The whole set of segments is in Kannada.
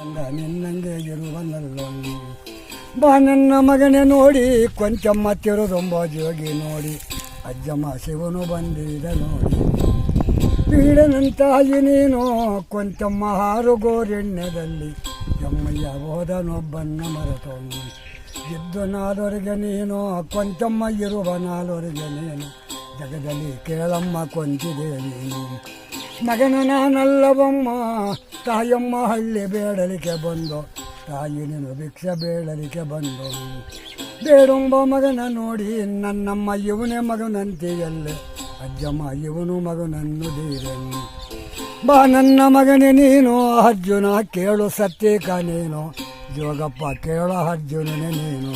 ಅಂದ ನಿನ್ನಂಗೆ ಇರುವನಲ್ಲೋ ಬಾ ನನ್ನ ಮಗನೇ ನೋಡಿ ಕೊಂಚಮ್ಮ ತಿರುದೊಂಬ ಜೋಗಿ ನೋಡಿ ಅಜ್ಜಮ್ಮ ಶಿವನು ಬಂದಿದ ನೋಡಿ ಬೀಡನಂತಾಯಿ ನೀನು ಕೊಂಚಮ್ಮ ಹಾರು ಗೋರೆಣ್ಣೆದಲ್ಲಿ ಎಮ್ಮಯ್ಯ ಹೋದನೊಬ್ಬನ್ನ ಮರೆತವನು ಇದ್ದು ನಾಲ್ವರೆಗೆ ನೀನು ಕೊಂಚಮ್ಮ ಇರುವ ನಾಲ್ವರೆಗೆ ನೀನು ಜಗದಲ್ಲಿ ಕೇಳಮ್ಮ ಕೊಂಚಿದೆ ನೀನು ಮಗನ ನಾನಲ್ಲವಮ್ಮ ತಾಯಮ್ಮ ಹಳ್ಳಿ ಬೇಡಲಿಕ್ಕೆ ಬಂದು ತಾಯಿ ನೀನು ಭಿಕ್ಷೆ ಬೇಡಲಿಕ್ಕೆ ಬಂದು ಬೇಡೊಂಬ ಮಗನ ನೋಡಿ ನನ್ನಮ್ಮ ಇವನೇ ಮಗನಂತೆಯಲ್ಲೇ ಅಜ್ಜಮ್ಮ ಇವನು ಮಗನನ್ನು ದೀರನು ಬಾ ನನ್ನ ಮಗನೇ ನೀನು ಅರ್ಜುನ ಕೇಳು ಸತ್ಯಕ ನೀನು ಜೋಗಪ್ಪ ಕೇಳೋ ಅರ್ಜುನನೇ ನೀನು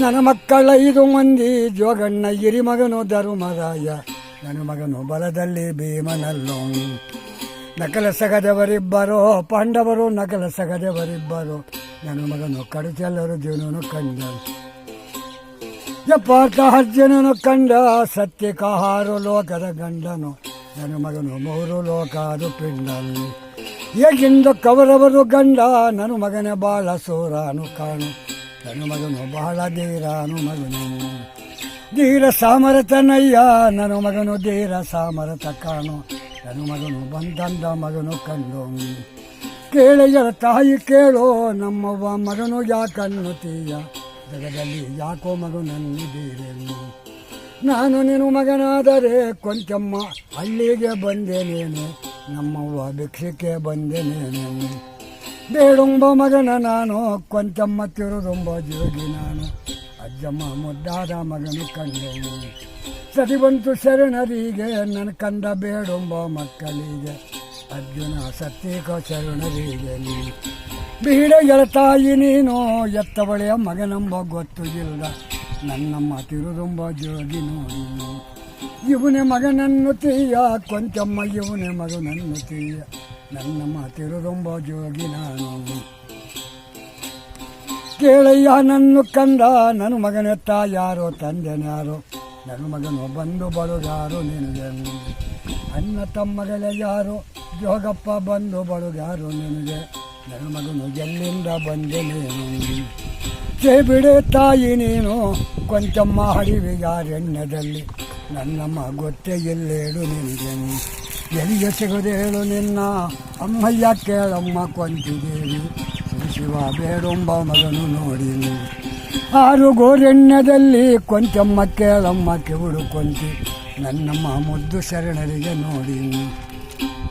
ನನ್ನ ಮಕ್ಕಳ 5 ಮಂದಿ ಜೋಗಣ್ಣ ಹಿರಿ ಮಗನು ಧರ್ಮರಾಯ ನನ್ನ ಮಗನು ಬಲದಲ್ಲಿ ಭೀಮನಲ್ಲೋ ನಕಲಸಗದವರಿಬ್ಬರು ಪಾಂಡವರು ನಕಲಸಗದವರಿಬ್ಬರು ನನ್ನ ಮಗನು ಕಡಚೆಲ್ಲರು ಜೀವನನು ಕಂಡ ಪಾರ್ಥ ಅರ್ಜುನನು ಕಂಡ ಸತ್ಯಕಾಹಾರು ಲೋಕದ ಗಂಡನು ನನ್ನ ಮಗನು 3 ಲೋಕಾದು ಪಿಂಡನು ಹೇಗೆಂದು ಕವರವರು ಗಂಡ ನನ್ನ ಮಗನೇ ಬಾಳ ಸೂರಾನು ಕಾಣು ನನ್ನ ಮಗನು ಬಹಳ ಧೀರಾನು ಮಗನು ಧೀರ ಸಾಮರತನಯ್ಯ ನನ್ನ ಮಗನು ಧೀರ ಸಾಮರತ ಕಾಣು ನನ್ನ ಮಗನು ಬಂದಂದ ಮಗನು ಕಂಡು ಕೇಳೆಯರ ತಾಯಿ ಕೇಳೋ ನಮ್ಮವ್ವ ಮಗನು ಯಾಕನ್ನುತ್ತೀಯ ಜಗದಲ್ಲಿ ಯಾಕೋ ಮಗನನ್ನು ದೀರೇನು ನಾನು ನೀನು ಮಗನಾದರೆ ಕೊಂಚಮ್ಮ ಹಳ್ಳಿಗೆ ಬಂದೇನೇನು ನಮ್ಮವ್ವ ಭಿಕ್ಷಕ್ಕೆ ಬಂದೇನೇನು ಬೇಡೊಂಬ ಮಗನ ನಾನು ಕೊಂಚಮ್ಮ ತಿರುದೊಂಬ ಜೋಗಿ ನಾನು ಅಜ್ಜಮ್ಮ ಮುದ್ದಾದ ಮಗನು ಕಂಡೆನು ಸತಿ ಬಂತು ಶರಣರಿಗೆ ನನ್ನ ಕಂದ ಬೇಡೊಂಬ ಮಕ್ಕಳಿಗೆ ಅರ್ಜುನ ಸತ್ಯಕ ಶರಣರಿಗೆ ಬೀಡೆಗಳ ತಾಯಿ ನೀನು ಎತ್ತವಳೆಯ ಮಗನೆಂಬ ಗೊತ್ತು ಇಲ್ಲ ನನ್ನಮ್ಮ ತಿರುದೊಂಬ ಜೋಗಿ ನೋಡಿ ಇವನೇ ಮಗನನ್ನು ತೀಯ ಕೊಂಚಮ್ಮ ಇವನೇ ಮಗನನ್ನು ತೀಯ ನನ್ನಮ್ಮ ತಿರುದೊಂಬ ಜೋಗಿ ನಾನು ಕೇಳಯ್ಯ ನನ್ನ ಕಂದ ನನ್ನ ಮಗನೆತ್ತ ಯಾರೋ ತಂದೆನ್ಯಾರೋ ನನ್ನ ಮಗನು ಬಂದು ಬಳುಗಾರು ನಿನಗೆ ಅಣ್ಣ ತಮ್ಮಗಳೇ ಯಾರು ಜೋಗಪ್ಪ ಬಂದು ಬಳುಗಾರು ನಿನಗೆ ನನ್ನ ಮಗನು ಎಲ್ಲಿಂದ ಬಂದೆ ನೀನು ಬಿಡೆ ತಾಯಿ ನೀನು ಕೊಂಚಮ್ಮ ಹಡಿವಿಗಾರೆಣ್ಣದಲ್ಲಿ ನನ್ನಮ್ಮ ಗೊತ್ತೇ ಎಲ್ಲೇಳು ನಿನಗೆ ಎಲ್ಲಿಗೆ ಸಿಗದೇಳು ನಿನ್ನ ಅಮ್ಮಯ್ಯ ಕೇಳಮ್ಮ ಕೊಂತಿದೇವಿ ಶಿವ ಬೇಡೊಂಬ ಮಗನು ನೋಡಿ 6 ಗೋರೆಣ್ಣದಲ್ಲಿ ಕೊಂಚಮ್ಮ ಕೇಳಮ್ಮ ಕಿವುಡು ಕೊಂತಿ ನನ್ನಮ್ಮ ಮುದ್ದು ಶರಣರಿಗೆ ನೋಡಿ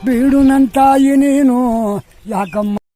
ಬೀಡು ನನ್ನ ತಾಯಿ ನೀನು ಯಾಕಮ್ಮ